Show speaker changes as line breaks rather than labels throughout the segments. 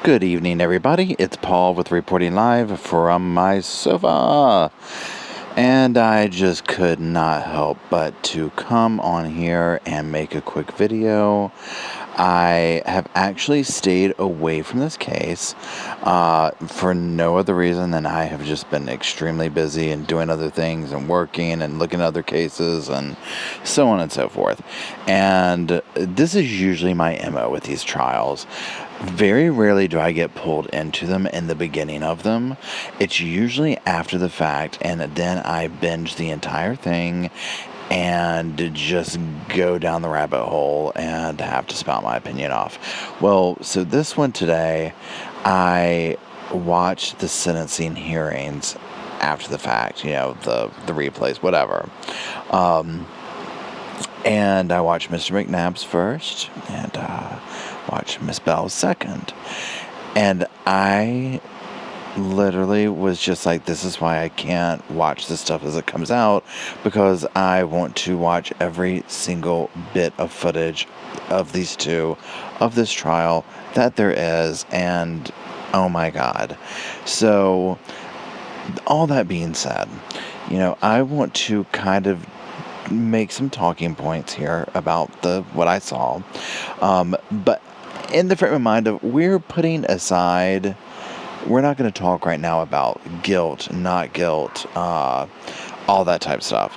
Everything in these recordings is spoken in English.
Good evening, everybody. It's Paul with reporting live from my sofa. And I just could not help but to come on here and make a quick video. I have actually stayed away from this case for no other reason than I have just been extremely busy and doing other things and working and looking at other cases and so on and so forth. And this is usually my MO with these trials. Very rarely do I get pulled into them in the beginning of them. It's usually after the fact, and then I binge the entire thing and just go down the rabbit hole and have to spout my opinion off. Well, so this one today, I watched the sentencing hearings after the fact, the replays, whatever. And I watched Mr. McNabb's first, and watched Miss Bell's second. And I literally was just like, this is why I can't watch this stuff as it comes out, because I want to watch every single bit of footage of these two, of this trial that there is, and oh my God. So, all that being said, I want to kind of make some talking points here about what I saw, but in the frame of mind of we're putting aside, we're not going to talk right now about guilt, not guilt, all that type of stuff,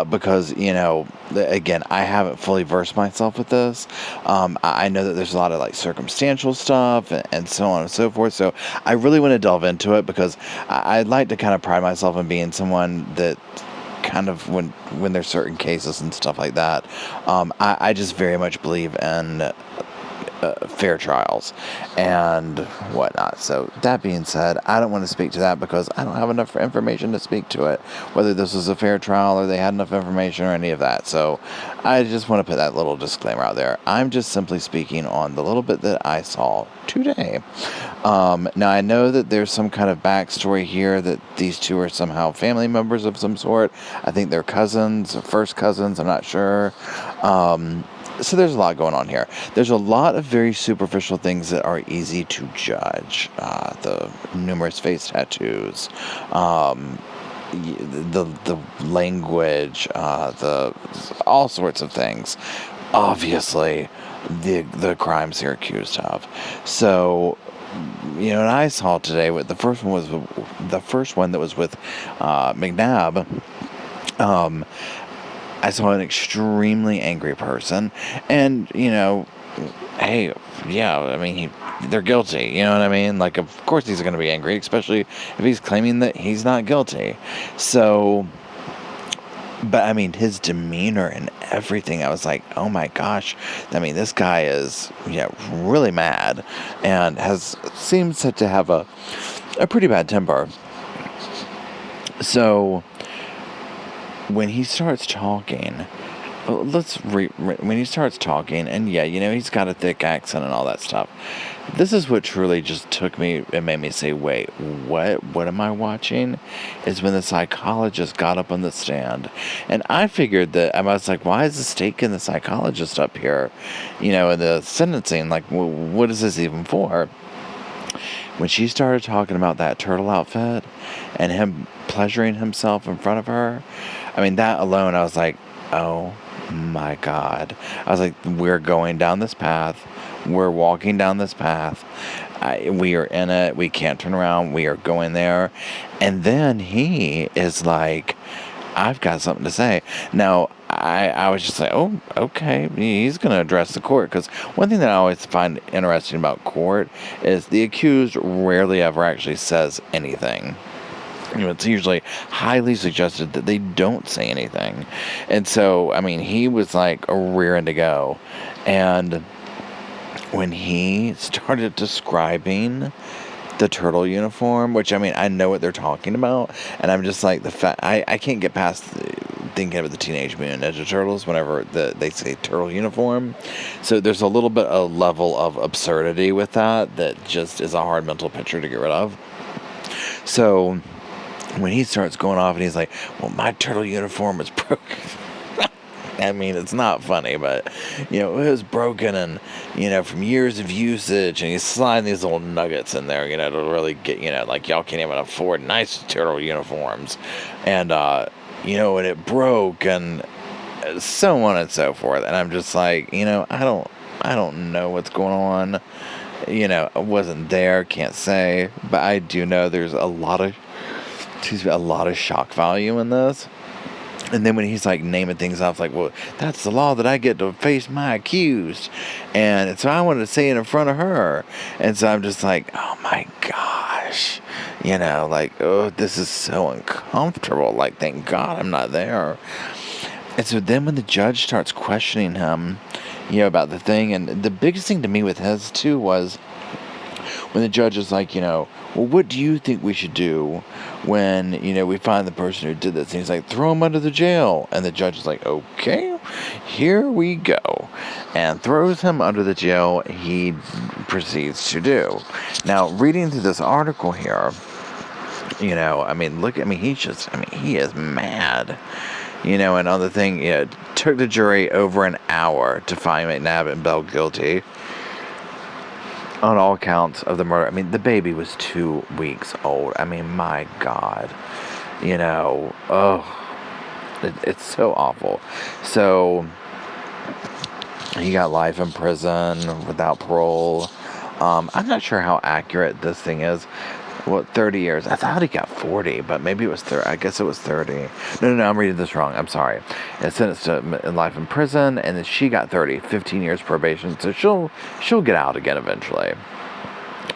because, again, I haven't fully versed myself with this. I know that there's a lot of circumstantial stuff and so on and so forth, so I really want to delve into it because I'd like to kind of pride myself in being someone that kind of when there's certain cases and stuff like that, I just very much believe in fair trials and whatnot. So that being said, I don't want to speak to that because I don't have enough information to speak to it, whether this was a fair trial or they had enough information or any of that. So I just want to put that little disclaimer out there. I'm just simply speaking on the little bit that I saw today. Now I know that there's some kind of backstory here that these two are somehow family members of some sort. I think they're cousins, first cousins, I'm not sure. So there's a lot going on here. There's a lot of very superficial things that are easy to judge. The numerous face tattoos, the language, all sorts of things. Obviously, the crimes they're accused of. So, and I saw today the first one that was with McNabb. I saw an extremely angry person, and, hey, yeah, I mean, they're guilty, you know what I mean? Of course he's going to be angry, especially if he's claiming that he's not guilty. So, but, I mean, his demeanor and everything, I was like, oh my gosh, I mean, this guy is, really mad, and seems to have a pretty bad temper. So when he starts talking, when he starts talking, and yeah, he's got a thick accent and all that stuff. This is what truly just took me and made me say, wait, what am I watching? Is when the psychologist got up on the stand. And I figured that, I was like, why is the stake in the psychologist up here? In the sentencing, what is this even for? When she started talking about that turtle outfit and him pleasuring himself in front of her, I mean, that alone, I was like, oh my God. I was like, we're going down this path. We're walking down this path. We are in it. We can't turn around. We are going there. And then he is like, I've got something to say. Now, I was just like, oh, okay, he's going to address the court. Because one thing that I always find interesting about court is the accused rarely ever actually says anything. It's usually highly suggested that they don't say anything. And so, I mean, he was rearing to go. And when he started describing the turtle uniform, which, I mean, I know what they're talking about, and I'm just like, I can't get past thinking of the Teenage Mutant Ninja Turtles whenever they say turtle uniform. So there's a little bit of level of absurdity with that just is a hard mental picture to get rid of. So when he starts going off and he's like, well, my turtle uniform is broken. I mean, it's not funny, but, it was broken and, from years of usage, and he's sliding these little nuggets in there, to really get, like y'all can't even afford nice turtle uniforms. And, and it broke and so on and so forth. And I'm just like, I don't know what's going on. I wasn't there, can't say, but I do know there's a lot of shock value in this. And then when he's like naming things off, like, well, that's the law that I get to face my accused. And so I wanted to say it in front of her. And so I'm just like, oh my gosh, like, oh, this is so uncomfortable. Like, thank God I'm not there. And so then when the judge starts questioning him, about the thing, and the biggest thing to me with his too was when the judge is like, well, what do you think we should do when, we find the person who did this? And he's like, throw him under the jail. And the judge is like, okay, here we go. And throws him under the jail. He proceeds to do. Now, reading through this article here, he is mad. And on the thing, it took the jury over an hour to find McNabb and Bell guilty on all counts of the murder. The baby was 2 weeks old. My God. It's so awful. So, he got life in prison without parole. I'm not sure how accurate this thing is. 30 years. I thought he got 40, but maybe it was 30. I guess it was 30. No, I'm reading this wrong. I'm sorry. It's sentenced to life in prison, and then she got 15 years probation, so she'll get out again eventually.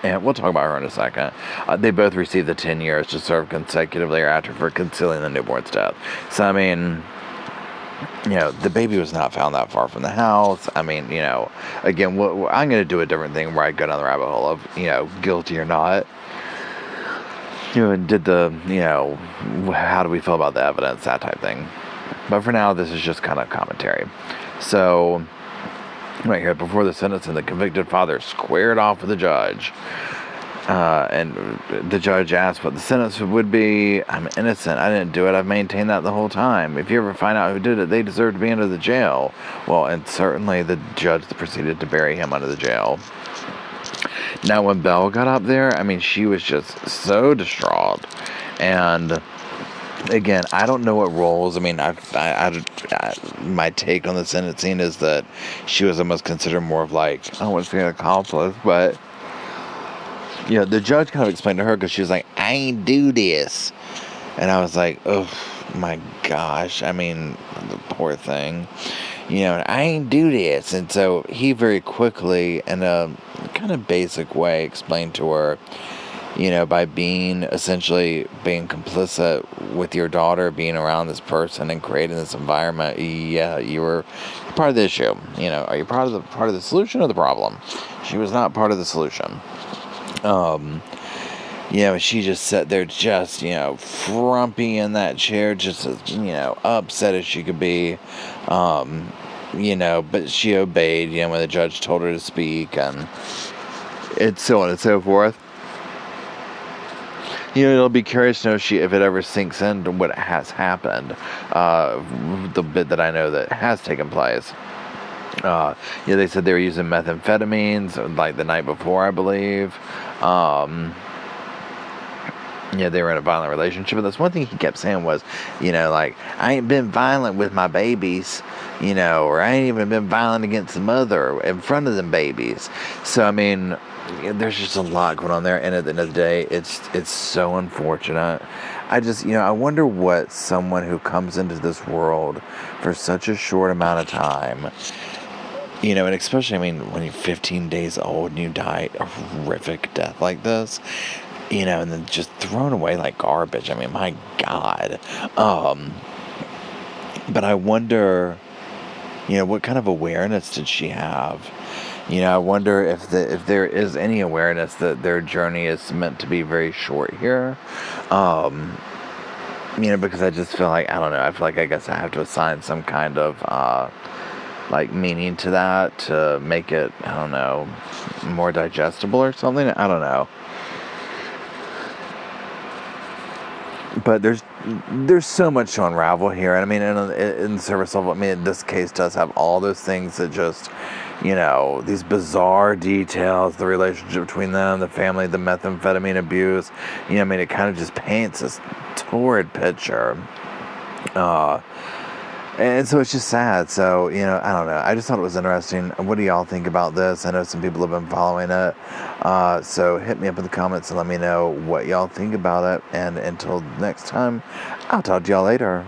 And we'll talk about her in a second. They both received the 10 years to serve consecutively or after for concealing the newborn's death. So, the baby was not found that far from the house. Again, I'm going to do a different thing where I go down the rabbit hole of, guilty or not. And did how do we feel about the evidence, that type thing. But for now, this is just kind of commentary. So, right here, before the sentencing, the convicted father squared off with the judge. And the judge asked what the sentence would be. I'm innocent. I didn't do it. I've maintained that the whole time. If you ever find out who did it, they deserve to be under the jail. Well, and certainly the judge proceeded to bury him under the jail. Now, when Belle got up there, she was just so distraught. And, again, I don't know what roles. My take on the sentencing is that she was almost considered more of like, I don't want to say an accomplice, but, the judge kind of explained to her because she was like, I ain't do this. And I was like, oh, my gosh. The poor thing. I ain't do this. And so he very quickly, in a kind of basic way, explained to her, by essentially being complicit with your daughter, being around this person and creating this environment, you were part of the issue. Are you part of the solution or the problem? She was not part of the solution. She just sat there just, frumpy in that chair, just as, upset as she could be. But she obeyed, when the judge told her to speak, and it's so on and so forth. It'll be curious to know if it ever sinks into what has happened, the bit that I know that has taken place. They said they were using methamphetamines, like the night before, I believe. They were in a violent relationship. And that's one thing he kept saying was, like, I ain't been violent with my babies, or I ain't even been violent against the mother in front of them babies. So, there's just a lot going on there. And at the end of the day, it's so unfortunate. I wonder what someone who comes into this world for such a short amount of time, and especially, when you're 15 days old and you die a horrific death like this, and then just thrown away like garbage. My God. But I wonder, what kind of awareness did she have? I wonder if there is any awareness that their journey is meant to be very short here. Because I just feel like, I don't know, I feel like I guess I have to assign some kind of, meaning to that to make it, I don't know, more digestible or something. I don't know. But there's there's so much to unravel here. And I mean, in the surface level, I mean, this case does have all those things that just, these bizarre details, the relationship between them, the family, the methamphetamine abuse. I mean, it kind of just paints this torrid picture. And so it's just sad. So, I don't know. I just thought it was interesting. What do y'all think about this? I know some people have been following it. So hit me up in the comments and let me know what y'all think about it. And until next time, I'll talk to y'all later.